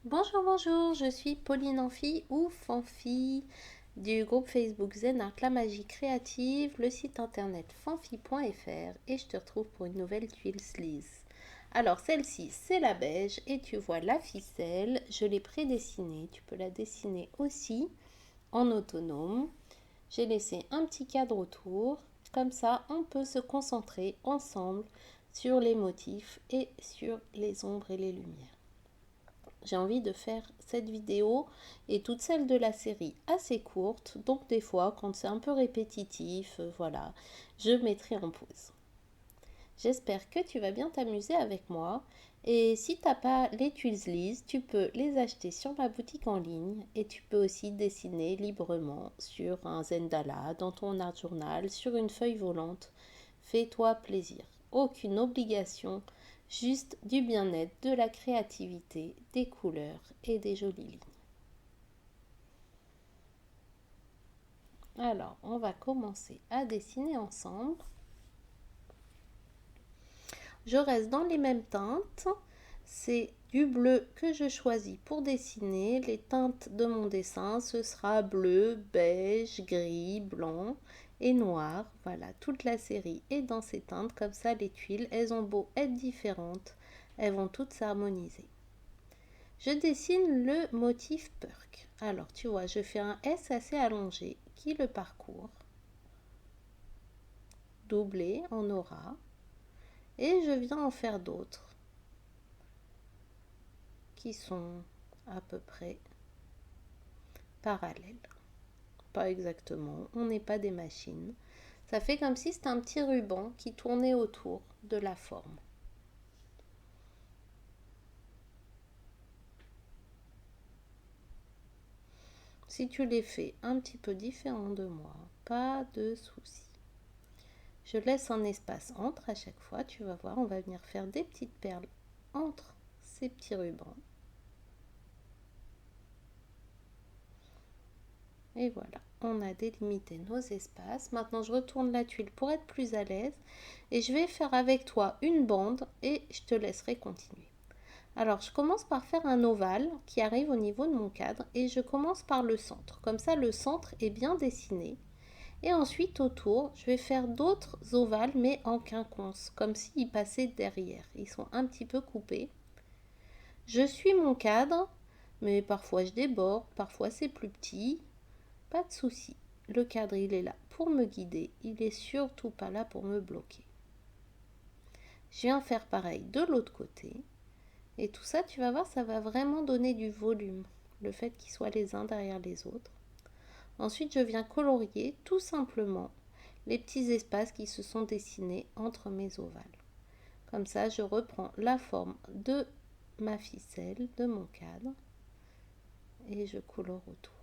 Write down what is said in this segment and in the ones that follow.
Bonjour, bonjour, je suis Pauline Amphi ou Fanfi du groupe Facebook Zen Art La Magie Créative, le site internet fanfi.fr et je te retrouve pour une nouvelle tuile sleeve. Alors celle-ci c'est la beige et tu vois la ficelle, je l'ai prédessinée, tu peux la dessiner aussi en autonome. J'ai laissé un petit cadre autour, comme ça on peut se concentrer ensemble sur les motifs et sur les ombres et les lumières. J'ai envie de faire cette vidéo et toutes celles de la série assez courtes, donc des fois quand c'est un peu répétitif, voilà, je mettrai en pause. J'espère que tu vas bien t'amuser avec moi et si tu n'as pas les tuiles lisses, tu peux les acheter sur ma boutique en ligne et tu peux aussi dessiner librement sur un Zendala, dans ton art journal, sur une feuille volante. Fais-toi plaisir, aucune obligation, juste du bien-être, de la créativité, des couleurs et des jolies lignes. Alors, on va commencer à dessiner ensemble. Je reste dans les mêmes teintes. C'est du bleu que je choisis pour dessiner. Les teintes de mon dessin, ce sera bleu, beige, gris, blanc et noir. Voilà, toute la série est dans ces teintes. Comme ça, les tuiles, elles ont beau être différentes, elles vont toutes s'harmoniser. Je dessine le motif Perk. Alors, tu vois, je fais un S assez allongé qui le parcourt, doublé en aura, et je viens en faire d'autres qui sont à peu près parallèles. Pas exactement, on n'est pas des machines. Ça fait comme si c'était un petit ruban qui tournait autour de la forme. Si tu les fais un petit peu différent de moi, pas de souci. Je laisse un espace entre à chaque fois, tu vas voir, on va venir faire des petites perles entre ces petits rubans. Et voilà, on a délimité nos espaces. Maintenant, je retourne la tuile pour être plus à l'aise. Et je vais faire avec toi une bande et je te laisserai continuer. Alors, je commence par faire un ovale qui arrive au niveau de mon cadre. Et je commence par le centre. Comme ça, le centre est bien dessiné. Et ensuite, autour, je vais faire d'autres ovales, mais en quinconce. Comme s'ils passaient derrière. Ils sont un petit peu coupés. Je suis mon cadre, mais parfois je déborde, parfois c'est plus petit. Pas de souci, le cadre il est là pour me guider, il est surtout pas là pour me bloquer. Je viens faire pareil de l'autre côté et tout ça tu vas voir ça va vraiment donner du volume, le fait qu'ils soient les uns derrière les autres. Ensuite je viens colorier tout simplement les petits espaces qui se sont dessinés entre mes ovales. Comme ça je reprends la forme de ma ficelle, de mon cadre et je colore autour.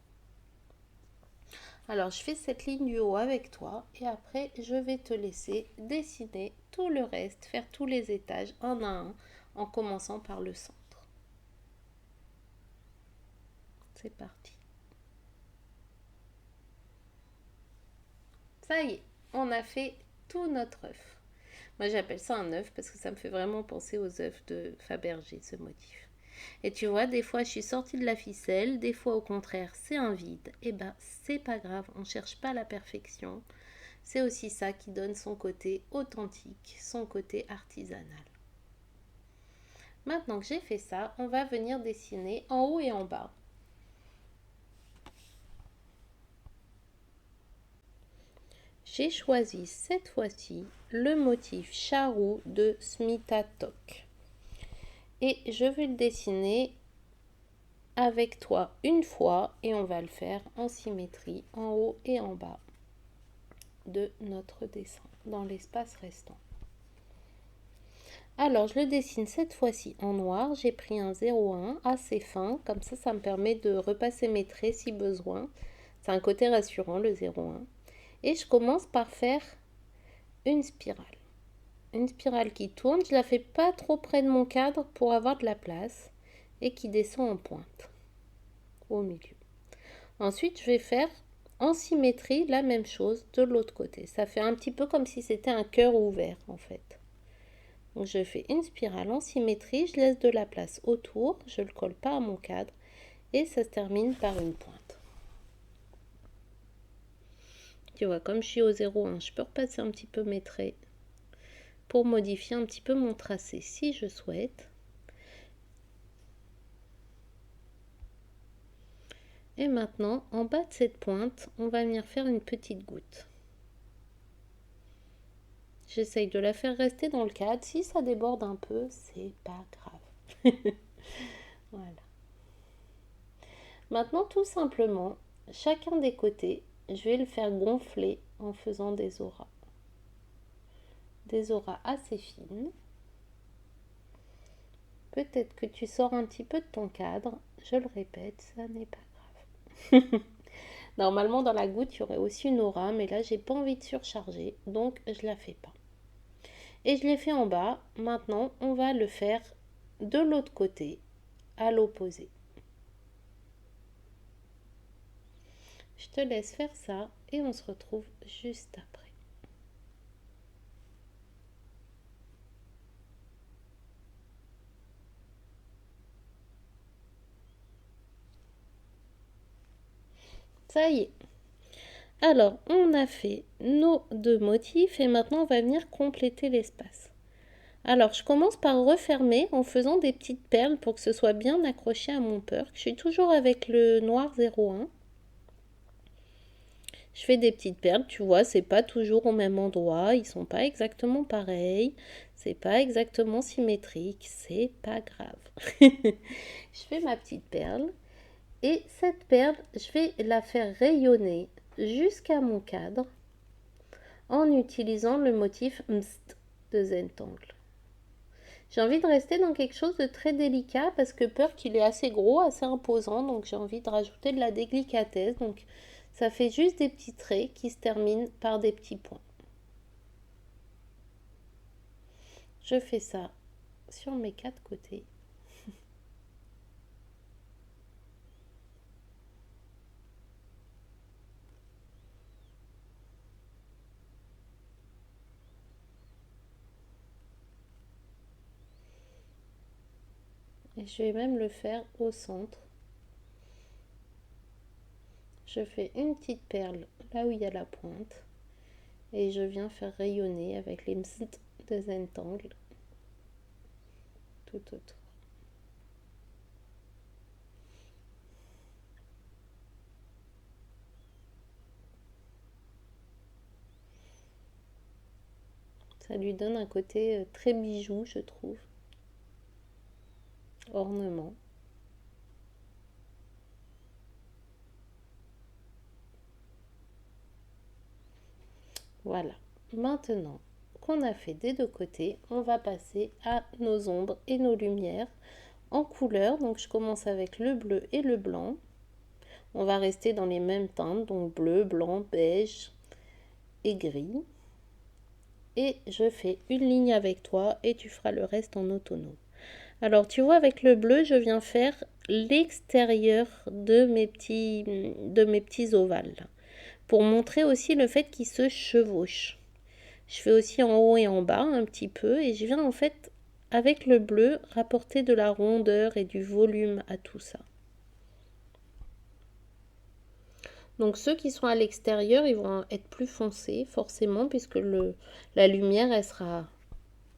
Alors, je fais cette ligne du haut avec toi et après, je vais te laisser dessiner tout le reste, faire tous les étages un à un en commençant par le centre. C'est parti. Ça y est, on a fait tout notre œuf. Moi, j'appelle ça un œuf parce que ça me fait vraiment penser aux œufs de Fabergé, ce motif. Et tu vois, des fois, je suis sortie de la ficelle, des fois, au contraire, c'est un vide. Et ben, c'est pas grave, on cherche pas la perfection. C'est aussi ça qui donne son côté authentique, son côté artisanal. Maintenant que j'ai fait ça, on va venir dessiner en haut et en bas. J'ai choisi cette fois-ci le motif charou de Smita Tok. Et je vais le dessiner avec toi une fois et on va le faire en symétrie en haut et en bas de notre dessin dans l'espace restant. Alors je le dessine cette fois-ci en noir, j'ai pris un 0,1 assez fin, comme ça me permet de repasser mes traits si besoin. C'est un côté rassurant le 0,1. Et je commence par faire une spirale. Une spirale qui tourne, je la fais pas trop près de mon cadre pour avoir de la place et qui descend en pointe au milieu. Ensuite je vais faire en symétrie la même chose de l'autre côté. Ça fait un petit peu comme si c'était un cœur ouvert en fait. Donc je fais une spirale en symétrie, je laisse de la place autour, je ne le colle pas à mon cadre et ça se termine par une pointe. Tu vois, comme je suis au 0,1, je peux repasser un petit peu mes traits pour modifier un petit peu mon tracé si je souhaite. Et maintenant, en bas de cette pointe, on va venir faire une petite goutte. J'essaye de la faire rester dans le cadre. Si ça déborde un peu, c'est pas grave. Voilà. Maintenant, tout simplement, chacun des côtés, je vais le faire gonfler en faisant des auras. Des auras assez fines. Peut-être que tu sors un petit peu de ton cadre. Je le répète, ça n'est pas grave. Normalement, dans la goutte, il y aurait aussi une aura, mais là, j'ai pas envie de surcharger, donc je la fais pas. Et je l'ai fait en bas. Maintenant, on va le faire de l'autre côté, à l'opposé. Je te laisse faire ça et on se retrouve juste après. Ça y est. Alors, on a fait nos deux motifs et maintenant on va venir compléter l'espace. Alors, je commence par refermer en faisant des petites perles pour que ce soit bien accroché à mon perk. Je suis toujours avec le noir 01. Je fais des petites perles, tu vois, c'est pas toujours au même endroit, ils sont pas exactement pareils, c'est pas exactement symétrique, c'est pas grave. Je fais ma petite perle et cette perle, je vais la faire rayonner jusqu'à mon cadre en utilisant le motif Mst de Zentangle. J'ai envie de rester dans quelque chose de très délicat parce que peur qu'il est assez gros, assez imposant, donc j'ai envie de rajouter de la délicatesse. Donc ça fait juste des petits traits qui se terminent par des petits points. Je fais ça sur mes quatre côtés. Et je vais même le faire au centre. Je fais une petite perle là où il y a la pointe. Et je viens faire rayonner avec les Mst de Zentangle tout autour. Ça lui donne un côté très bijou, je trouve. Ornement. Voilà. Maintenant qu'on a fait des deux côtés, on va passer à nos ombres et nos lumières en couleur. Donc je commence avec le bleu et le blanc. On va rester dans les mêmes teintes, donc bleu, blanc, beige et gris. Et je fais une ligne avec toi et tu feras le reste en autonome. Alors tu vois, avec le bleu, je viens faire l'extérieur de mes petits ovales pour montrer aussi le fait qu'ils se chevauchent. Je fais aussi en haut et en bas un petit peu et je viens en fait avec le bleu rapporter de la rondeur et du volume à tout ça. Donc ceux qui sont à l'extérieur, ils vont être plus foncés forcément puisque la lumière elle sera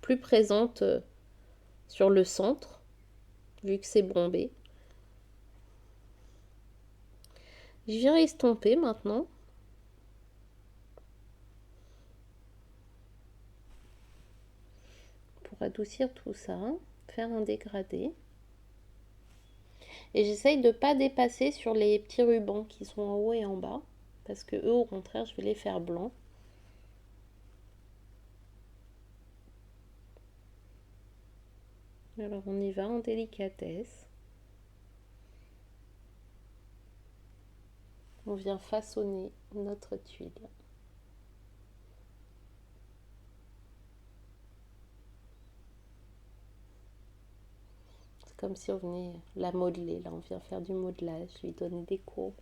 plus présente sur le centre vu que c'est bombé. Je viens estomper maintenant. Pour adoucir tout ça, faire un dégradé. Et j'essaye de ne pas dépasser sur les petits rubans qui sont en haut et en bas. Parce que eux, au contraire, je vais les faire blancs. Alors on y va en délicatesse. On vient façonner notre tuile. C'est comme si on venait la modeler. Là, on vient faire du modelage, lui donner des courbes.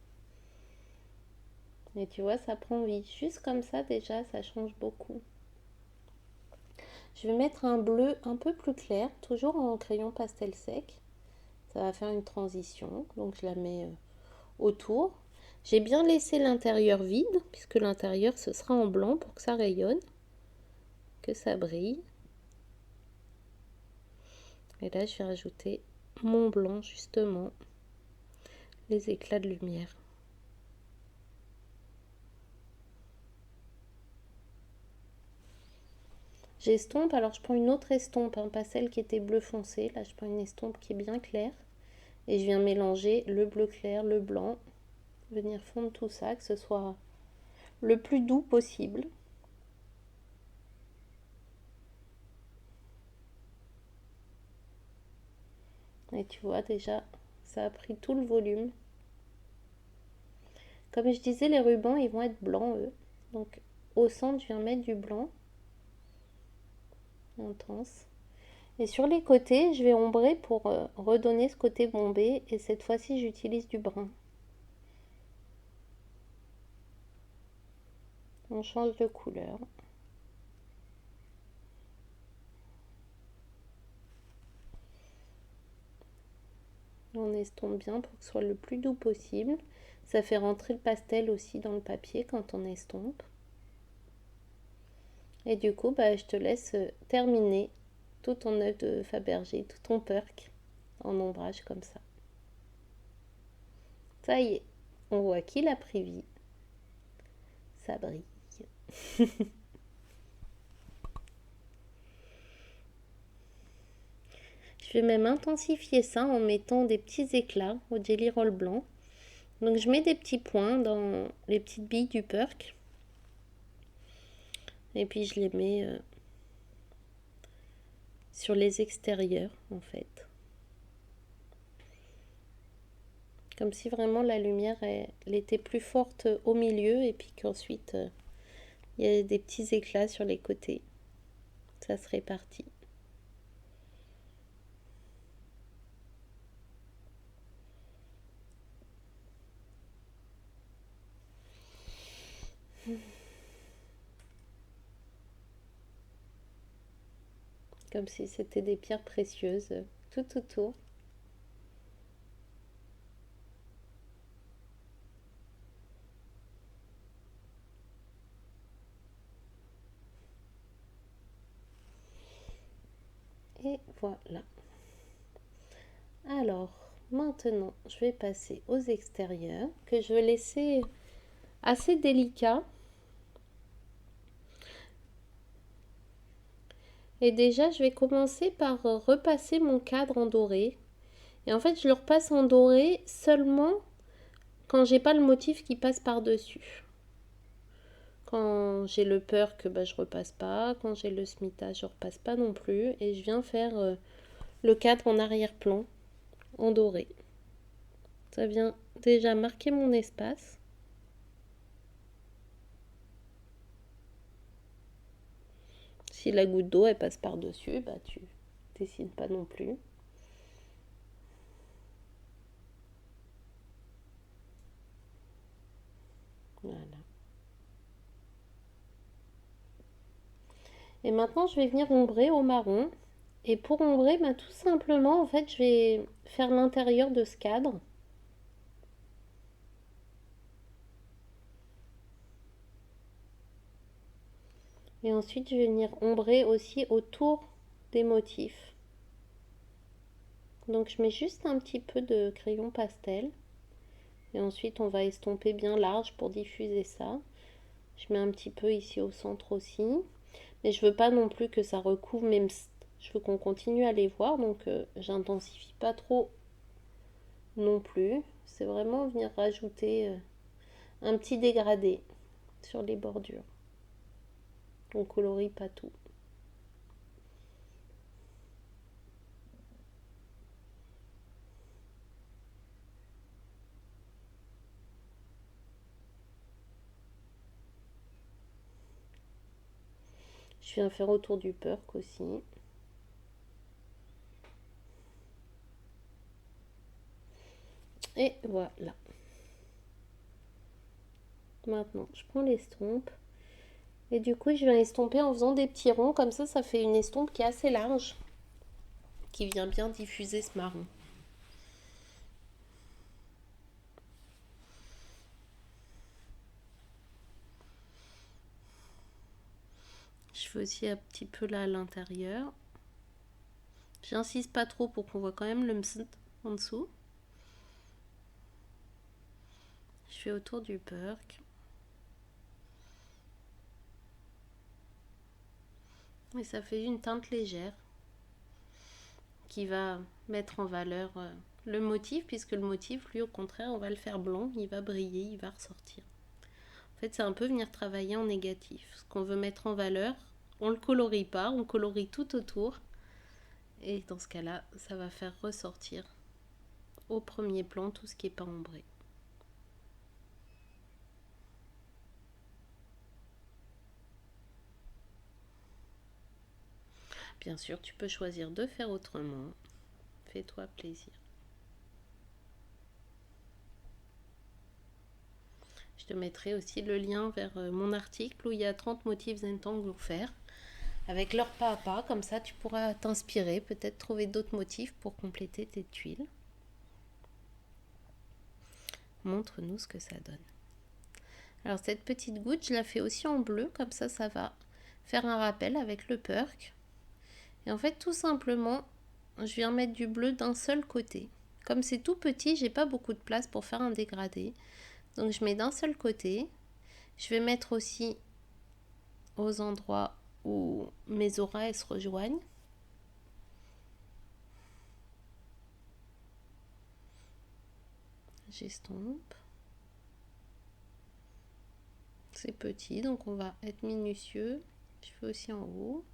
Et tu vois, ça prend vie. Juste comme ça, déjà, ça change beaucoup. Je vais mettre un bleu un peu plus clair, toujours en crayon pastel sec. Ça va faire une transition, donc je la mets autour. J'ai bien laissé l'intérieur vide, puisque l'intérieur ce sera en blanc pour que ça rayonne, que ça brille. Et là je vais rajouter mon blanc justement, les éclats de lumière. J'estompe, alors je prends une autre estompe, hein, pas celle qui était bleu foncé, là je prends une estompe qui est bien claire. Et je viens mélanger le bleu clair, le blanc, venir fondre tout ça, que ce soit le plus doux possible. Et tu vois déjà, ça a pris tout le volume. Comme je disais, les rubans, ils vont être blancs, eux. Donc au centre, je viens mettre du blanc intense. Et sur les côtés, je vais ombrer pour redonner ce côté bombé. Et cette fois-ci, j'utilise du brun. On change de couleur. On estompe bien pour que ce soit le plus doux possible. Ça fait rentrer le pastel aussi dans le papier quand on estompe. Et du coup, je te laisse terminer tout ton œuvre de Fabergé, tout ton perk en ombrage comme ça. Ça y est, on voit qu'il a pris vie. Ça brille. Je vais même intensifier ça en mettant des petits éclats au Jelly Roll blanc. Donc je mets des petits points dans les petites billes du perk. Et puis je les mets sur les extérieurs en fait. Comme si vraiment la lumière elle était plus forte au milieu et puis qu'ensuite il y a des petits éclats sur les côtés. Ça se répartit. Comme si c'était des pierres précieuses tout autour. Et voilà. Alors, maintenant, je vais passer aux extérieurs, que je vais laisser assez délicats. Et déjà, je vais commencer par repasser mon cadre en doré. Et en fait, je le repasse en doré seulement quand j'ai pas le motif qui passe par-dessus. Quand j'ai le perk, je repasse pas. Quand j'ai le smita, je repasse pas non plus. Et je viens faire le cadre en arrière-plan en doré. Ça vient déjà marquer mon espace. Si la goutte d'eau elle passe par-dessus, tu dessines pas non plus. Voilà. Et maintenant je vais venir ombrer au marron. Et pour ombrer, tout simplement, en fait, je vais faire l'intérieur de ce cadre. Et ensuite, je vais venir ombrer aussi autour des motifs. Donc, je mets juste un petit peu de crayon pastel. Et ensuite, on va estomper bien large pour diffuser ça. Je mets un petit peu ici au centre aussi. Mais je veux pas non plus que ça recouvre mes mst. Je veux qu'on continue à les voir. Donc, j'intensifie pas trop non plus. C'est vraiment venir rajouter un petit dégradé sur les bordures. On colorie pas tout. Je viens faire autour du perk aussi. Et voilà. Maintenant, je prends l'estompe Et du coup, je viens estomper en faisant des petits ronds. Comme ça fait une estompe qui est assez large, qui vient bien diffuser ce marron. Je fais aussi un petit peu là à l'intérieur. J'insiste pas trop pour qu'on voit quand même le msnt en dessous. Je fais autour du perk. Et ça fait une teinte légère qui va mettre en valeur le motif, puisque le motif, lui, au contraire, on va le faire blanc, il va briller, il va ressortir. En fait, c'est un peu venir travailler en négatif. Ce qu'on veut mettre en valeur, on ne le colorie pas, on colorie tout autour. Et dans ce cas-là, ça va faire ressortir au premier plan tout ce qui n'est pas ombré. Bien sûr, tu peux choisir de faire autrement. Fais-toi plaisir. Je te mettrai aussi le lien vers mon article où il y a 30 motifs Zentangle offerts avec leur pas à pas. Comme ça, tu pourras t'inspirer, peut-être trouver d'autres motifs pour compléter tes tuiles. Montre-nous ce que ça donne. Alors cette petite goutte, je la fais aussi en bleu, comme ça va faire un rappel avec le perk. Et en fait, tout simplement, je viens mettre du bleu d'un seul côté. Comme c'est tout petit, j'ai pas beaucoup de place pour faire un dégradé. Donc je mets d'un seul côté. Je vais mettre aussi aux endroits où mes auras se rejoignent. J'estompe. C'est petit, donc on va être minutieux. Je fais aussi en haut.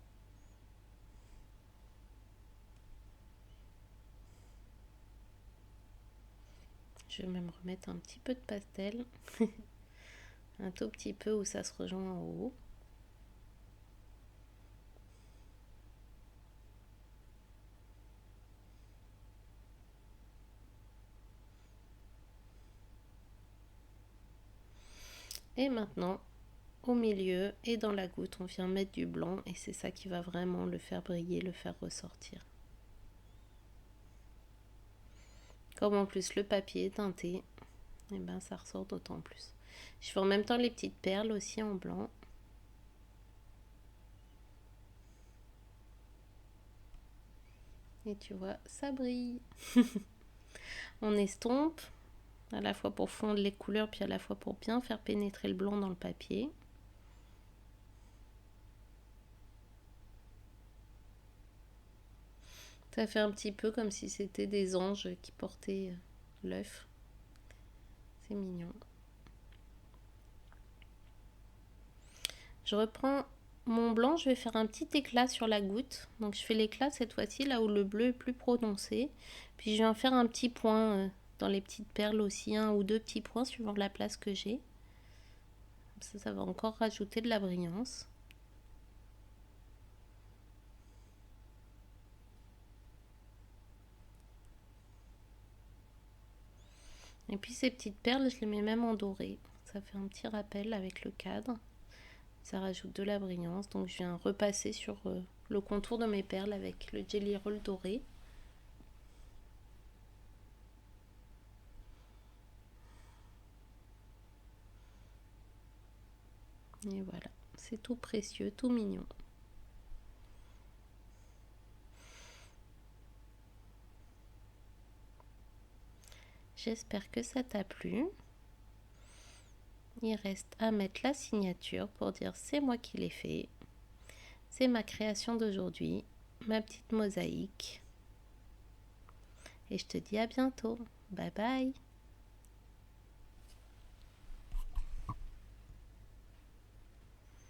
Je vais même remettre un petit peu de pastel. Un tout petit peu où ça se rejoint en haut. Et maintenant, au milieu et dans la goutte, on vient mettre du blanc et c'est ça qui va vraiment le faire briller, le faire ressortir. Comme en plus le papier est teinté, et ben ça ressort d'autant plus. Je fais en même temps les petites perles aussi en blanc. Et tu vois, ça brille. On estompe, à la fois pour fondre les couleurs, puis à la fois pour bien faire pénétrer le blanc dans le papier. Ça fait un petit peu comme si c'était des anges qui portaient l'œuf. C'est mignon. Je reprends mon blanc, je vais faire un petit éclat sur la goutte. Donc je fais l'éclat cette fois-ci là où le bleu est plus prononcé. Puis je viens faire un petit point dans les petites perles aussi, un ou deux petits points suivant la place que j'ai. Ça va encore rajouter de la brillance. Et puis ces petites perles, je les mets même en doré. Ça fait un petit rappel avec le cadre. Ça rajoute de la brillance. Donc je viens repasser sur le contour de mes perles avec le Jelly Roll doré. Et voilà, c'est tout précieux, tout mignon. J'espère que ça t'a plu. Il reste à mettre la signature pour dire c'est moi qui l'ai fait. C'est ma création d'aujourd'hui, ma petite mosaïque. Et je te dis à bientôt. Bye bye.